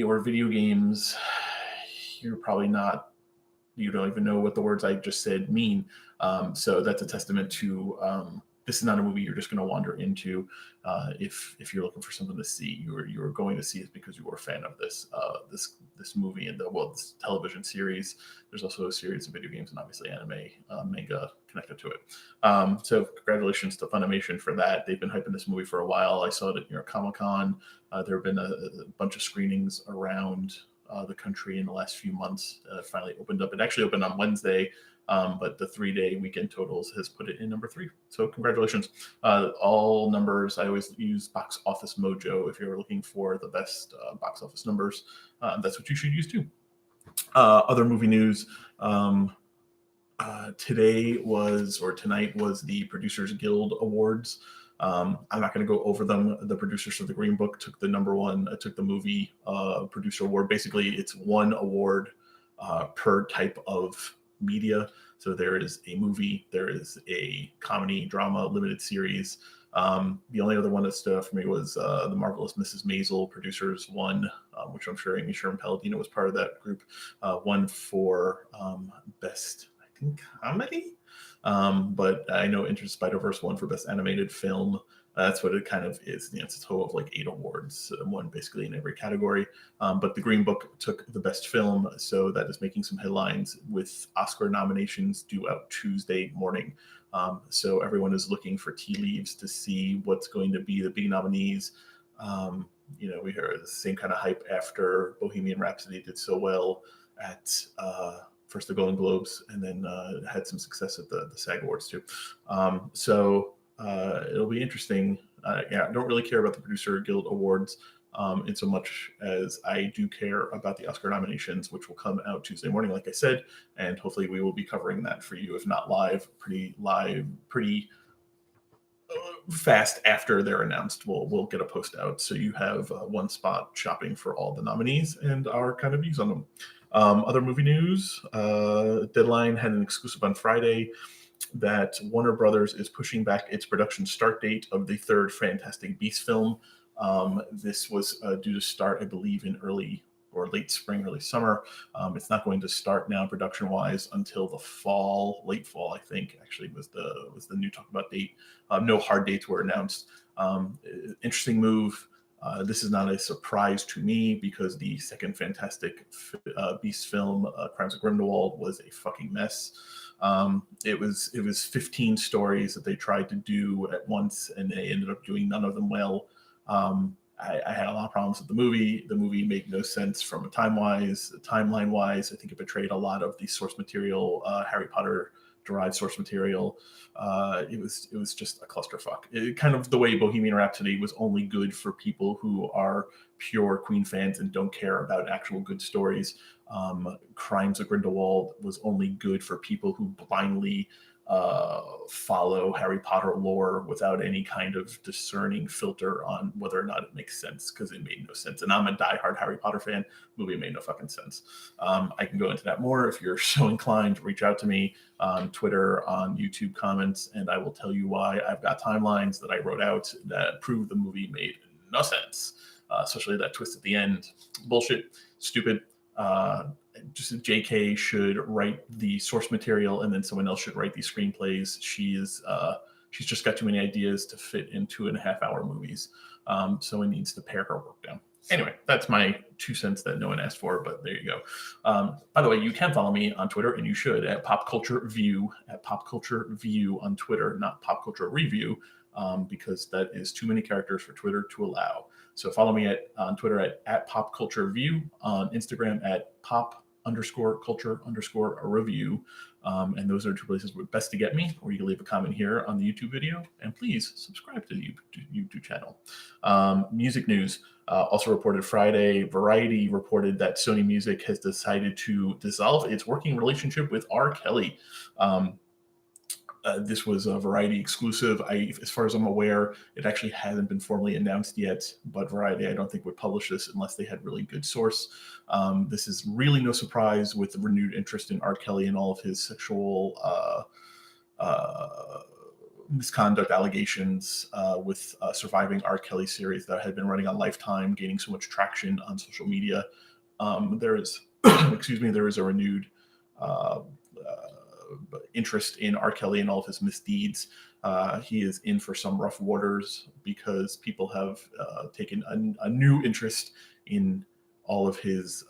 or video games, you're probably not, you don't even know what the words I just said mean. So that's a testament to this is not a movie you're just going to wander into. If you're looking for something to see, you're going to see it because you are a fan of this movie and this television series. There's also a series of video games and obviously anime, manga connected to it. So congratulations to Funimation for that. They've been hyping this movie for a while. I saw it at New York Comic Con. There have been a bunch of screenings around the country in the last few months. Finally opened up. It actually opened on Wednesday, but the 3-day weekend totals has put it in number 3. So congratulations. All numbers, I always use Box Office Mojo. If you're looking for the best box office numbers, that's what you should use too. Other movie news. Tonight was the Producers Guild Awards. I'm not going to go over them. The producers of the Green Book took the number one, took the movie producer award. Basically, it's one award per type of media. So there is a movie, there is a comedy, drama, limited series. The only other one that stood out for me was The Marvelous Mrs. Maisel. Producers won, which I'm sure Amy Sherman Palladino was part of that group, won for best, I think, comedy. But I know Into the Spider-Verse won for Best Animated Film. That's what it kind of is. It's a total of like 8 awards, one basically in every category. But the Green Book took the best film, so that is making some headlines with Oscar nominations due out Tuesday morning. So everyone is looking for tea leaves to see what's going to be the big nominees. We heard the same kind of hype after Bohemian Rhapsody did so well at first the Golden Globes, and then had some success at the SAG Awards too. So it'll be interesting. I don't really care about the Producer Guild Awards in so much as I do care about the Oscar nominations, which will come out Tuesday morning, like I said, and hopefully we will be covering that for you, if not live, pretty fast after they're announced. We'll get a post out, so you have one spot shopping for all the nominees and our kind of views on them. Other movie news, Deadline had an exclusive on Friday that Warner Brothers is pushing back its production start date of the third Fantastic Beasts film. This was due to start, I believe, in early or late spring, early summer. It's not going to start now production-wise until the fall, late fall, I think, actually was the new talk about date. No hard dates were announced. Interesting move. This is not a surprise to me because the second Fantastic Beasts film, Crimes of Grindelwald, was a fucking mess. It was 15 stories that they tried to do at once, and they ended up doing none of them well. I had a lot of problems with the movie. The movie made no sense from a timeline-wise. I think it betrayed a lot of the source material, Harry Potter derived source material. It was just a clusterfuck. Kind of the way Bohemian Rhapsody was only good for people who are pure Queen fans and don't care about actual good stories. Crimes of Grindelwald was only good for people who blindly follow Harry Potter lore without any kind of discerning filter on whether or not it makes sense, because it made no sense. And I'm a diehard Harry Potter fan. Movie made no fucking sense. I can go into that more if you're so inclined. Reach out to me on Twitter, on YouTube comments, and I will tell you why. I've got timelines that I wrote out that prove the movie made no sense, especially that twist at the end. Bullshit, stupid. Just JK should write the source material and then someone else should write these screenplays. She's just got too many ideas to fit in 2.5-hour movies. So it needs to pare her work down. Anyway, that's my 2 cents that no one asked for, but there you go. By the way, you can follow me on Twitter, and you should, at Pop Culture View, on Twitter, not Pop Culture Review, because that is too many characters for Twitter to allow. So follow me on Twitter at Pop Culture View, on Instagram at pop_culture_review. And those are 2 places where best to get me, or you can leave a comment here on the YouTube video. And please subscribe to the YouTube channel. Music news. Also reported Friday, Variety reported that Sony Music has decided to dissolve its working relationship with R. Kelly. This was a Variety exclusive. As far as I'm aware, it actually hasn't been formally announced yet, but Variety, I don't think, would publish this unless they had really good source. This is really no surprise with the renewed interest in R. Kelly and all of his sexual misconduct allegations with surviving R. Kelly series that had been running on Lifetime, gaining so much traction on social media. There is, there is a renewed interest in R. Kelly and all of his misdeeds. He is in for some rough waters because people have taken a new interest in all of his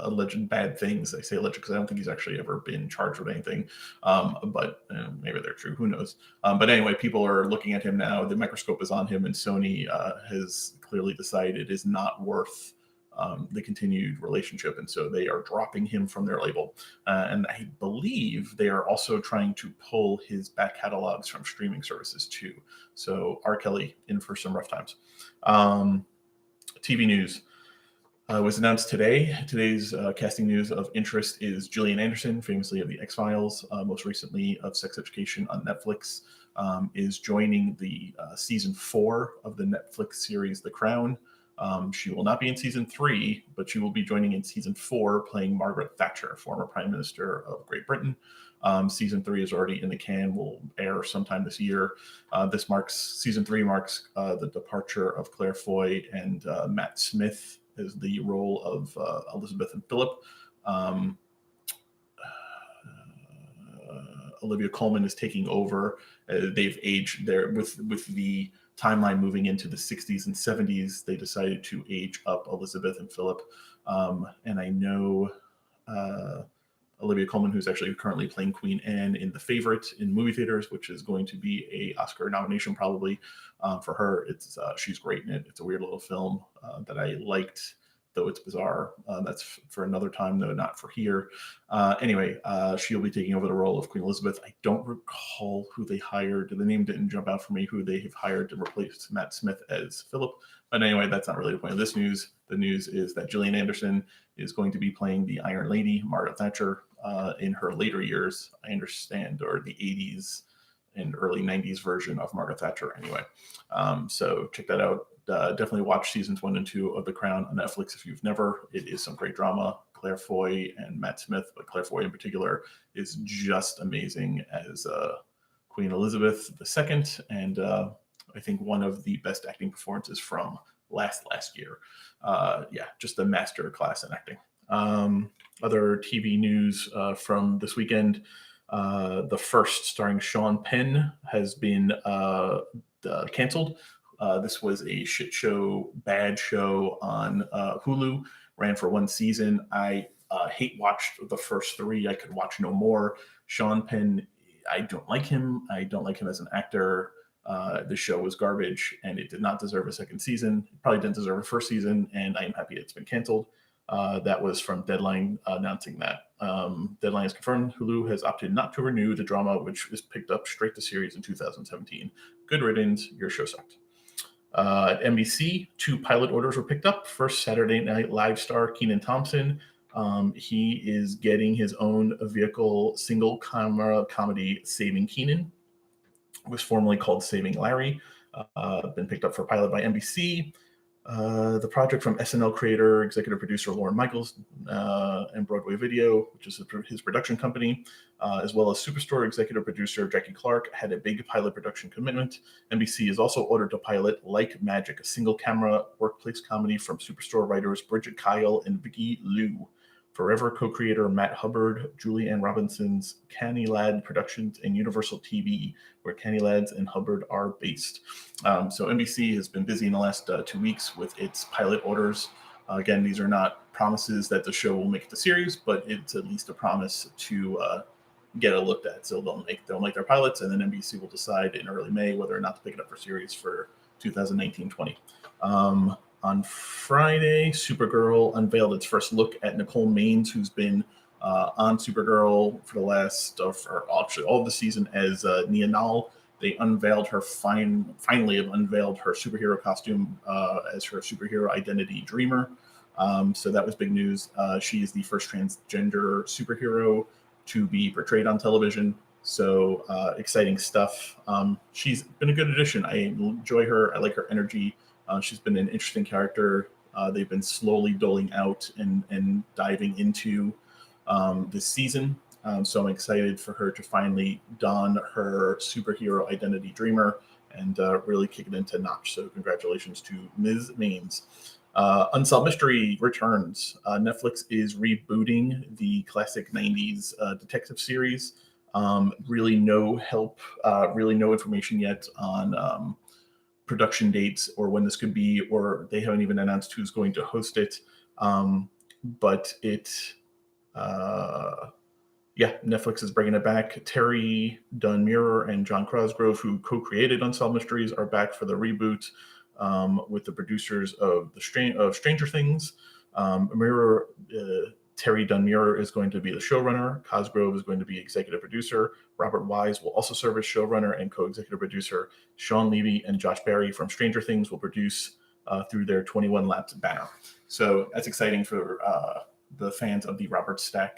alleged bad things. I say alleged because I don't think he's actually ever been charged with anything, but maybe they're true. Who knows? But anyway, people are looking at him now. The microscope is on him, and Sony has clearly decided it is not worth the continued relationship, and so they are dropping him from their label. And I believe they are also trying to pull his back catalogs from streaming services too. So R. Kelly in for some rough times. TV news. Was announced today. Today's casting news of interest is Gillian Anderson, famously of The X-Files, most recently of Sex Education on Netflix, is joining the season 4 of the Netflix series The Crown. She will not be in season 3, but she will be joining in season 4, playing Margaret Thatcher, former Prime Minister of Great Britain. Season 3 is already in the can, will air sometime this year. Season 3 marks the departure of Claire Foy and Matt Smith as the role of Elizabeth and Philip. Olivia Colman is taking over. They've aged there with the timeline moving into the 60s and 70s. They decided to age up Elizabeth and Philip. And I know Olivia Colman, who's actually currently playing Queen Anne in The Favorite in movie theaters, which is going to be a Oscar nomination probably for her. It's she's great in it. It's a weird little film that I liked, though it's bizarre. That's for another time, though, not for here. Anyway, she'll be taking over the role of Queen Elizabeth. I don't recall who they hired. The name didn't jump out for me, who they have hired to replace Matt Smith as Philip. But anyway, that's not really the point of this news. The news is that Gillian Anderson is going to be playing the Iron Lady, Margaret Thatcher, in her later years, I understand, or the 80s and early 90s version of Margaret Thatcher anyway. So check that out. Definitely watch seasons 1 and 2 of The Crown on Netflix if you've never. It is some great drama. Claire Foy and Matt Smith, but Claire Foy in particular, is just amazing as Queen Elizabeth II, and I think one of the best acting performances from last year. Just a master class in acting. Other TV news from this weekend. The First, starring Sean Penn, has been canceled. This was a shit show, bad show on Hulu, ran for 1 season. I hate watched the first 3. I could watch no more. Sean Penn, I don't like him. I don't like him as an actor. The show was garbage, and it did not deserve a second season. It probably didn't deserve a first season, and I am happy it's been canceled. That was from Deadline announcing that. Deadline has confirmed Hulu has opted not to renew the drama, which is picked up straight to series in 2017. Good riddance, your show sucked. At NBC, 2 pilot orders were picked up. First, Saturday Night Live star Kenan Thompson. He is getting his own vehicle single camera comedy, Saving Kenan. It was formerly called Saving Larry. Been picked up for a pilot by NBC. The project from SNL creator, executive producer Lorne Michaels, and Broadway Video, which is his production company, as well as Superstore executive producer Jackie Clark, had a big pilot production commitment. NBC is also ordered to pilot Like Magic, a single-camera workplace comedy from Superstore writers Bridget Kyle and Vicky Liu. Forever co-creator Matt Hubbard, Julie Ann Robinson's Canny Lad Productions, and Universal TV, where Canny Lads and Hubbard are based. So NBC has been busy in the last 2 weeks with its pilot orders. Again, these are not promises that the show will make the series, but it's at least a promise to get it looked at. So they'll make their pilots, and then NBC will decide in early May whether or not to pick it up for series for 2019-20. On Friday, Supergirl unveiled its first look at Nicole Maines, who's been on Supergirl for the last, for actually all of the season as Nia Nal. They unveiled her, finally unveiled her superhero costume as her superhero identity, Dreamer. So that was big news. She is the first transgender superhero to be portrayed on television. So exciting stuff. She's been a good addition. I enjoy her. I like her energy. She's been an interesting character. They've been slowly doling out and diving into this season. So I'm excited for her to finally don her superhero identity dreamer and really kick it into notch. So congratulations to Ms. Maines. Unsolved Mystery returns. Netflix is rebooting the classic 90s detective series. Really no information yet on production dates or when this could be, or they haven't even announced who's going to host it. But Netflix is bringing it back. Terry Dunn Muir and John Cosgrove, who co-created Unsolved Mysteries, are back for the reboot with the producers of Stranger Things. Terry Dunn Muir is going to be the showrunner. Cosgrove is going to be executive producer. Robert Wise will also serve as showrunner and co-executive producer. Sean Levy and Josh Barry from Stranger Things will produce through their 21 Laps banner. So that's exciting for the fans of the Robert Stack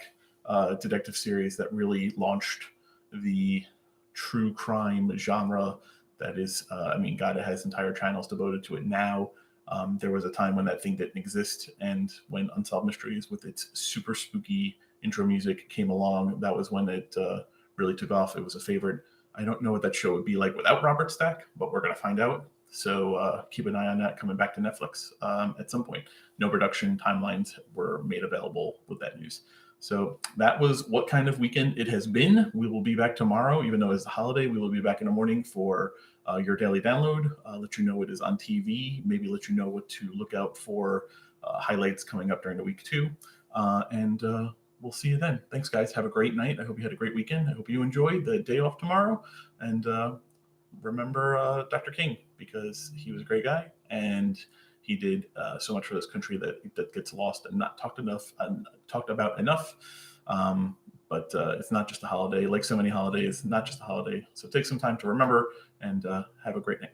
detective series that really launched the true crime genre. That is, God, it has entire channels devoted to it now. There was a time when that thing didn't exist, and when Unsolved Mysteries with its super spooky intro music came along, that was when it really took off. It was a favorite. I don't know what that show would be like without Robert Stack, but we're going to find out. So keep an eye on that coming back to Netflix at some point. No production timelines were made available with that news. So that was what kind of weekend it has been. We will be back tomorrow, even though it's a holiday. We will be back in the morning for your daily download, let you know what is on TV, maybe let you know what to look out for highlights coming up during the week too. And we'll see you then. Thanks, guys. Have a great night. I hope you had a great weekend. I hope you enjoyed the day off tomorrow. And remember Dr. King, because he was a great guy and he did so much for this country that gets lost and not talked about enough. But it's not just a holiday. Like so many holidays, not just a holiday. So take some time to remember and have a great night.